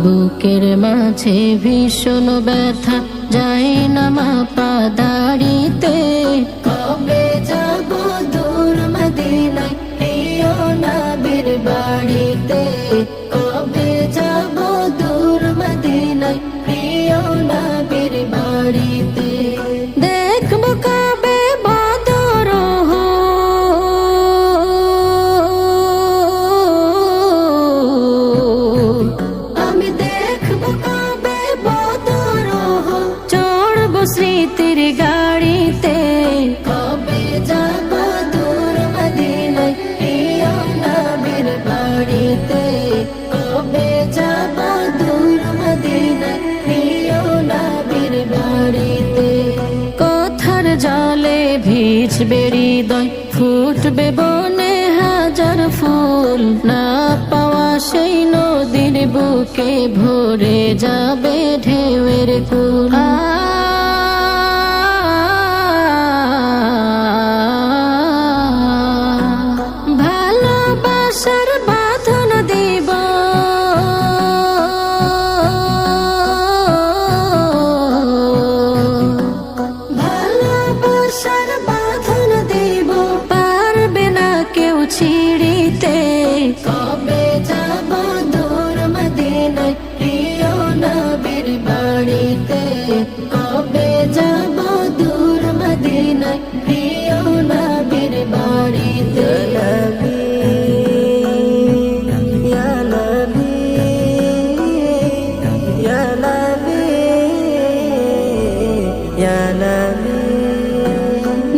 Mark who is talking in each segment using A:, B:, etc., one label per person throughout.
A: বুকের মাঝে ভীষণ ব্যথা, যায় না মাপা দাড়িতে। কবে যাব দূর মদিনায়, প্রিয় নবীর বাড়িতে। কবে যাব দূর মদিনায়, প্রিয় নবীর বাড়িতে। দেখব কবে বদর, আমি দেখব কবে বদর, চড়ব স্মৃতির গাড়িতে। কবে যাব দূর মদিনায়, প্রিয় নবীর বাড়িতে। কবে যাব দূর মদিনায়, প্রিয় নবীর বাড়িতে। কথার জলে ভিজবে হৃদয়, ফুটবে বনে হাজার ফুল। না পাওয়া সেই নদীর বুকে ভরে যাবে ঢেউয়ের কুল। ভালোবাসার বাঁধন দিব, ভালোবাসার বাঁধন দিব, পারবে না কেউ ছিঁড়িতে। কবে যাব দূর মদিনায়, প্রিয় নবীর বাড়িতে। কবে যাব দূর মদিনায়, প্রিয় নবীর বাড়িতে।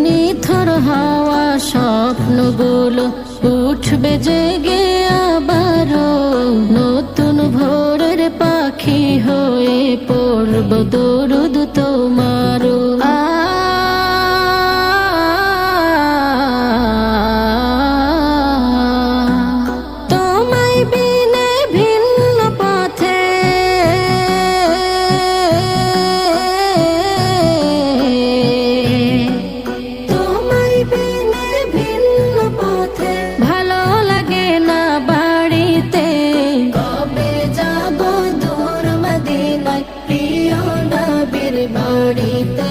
A: নিথর হাওয়া স্বপ্নগুলো উঠবে জেগে আবারও। নতুন ভোরের পাখি হয়ে পড়ব দরুদ তোমারও। তোমায় বিনে ভিন্ন পথে, তোমায় বিনে ভিন্ন পথে, ভালো লাগে না বাড়িতে। কবে যাব দূর মদিনায়, প্রিয় নবীর বাড়িতে।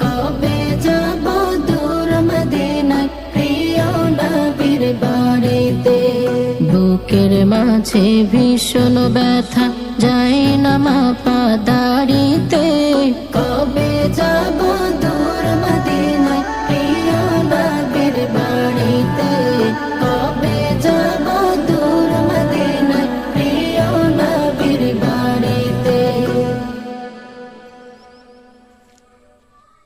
A: কবে যাব দূর মদিনায়, প্রিয় নবীর বাড়িতে। বুকের মাঝে ভীষণ ব্যথা, যায় না মাপা দাড়িতে।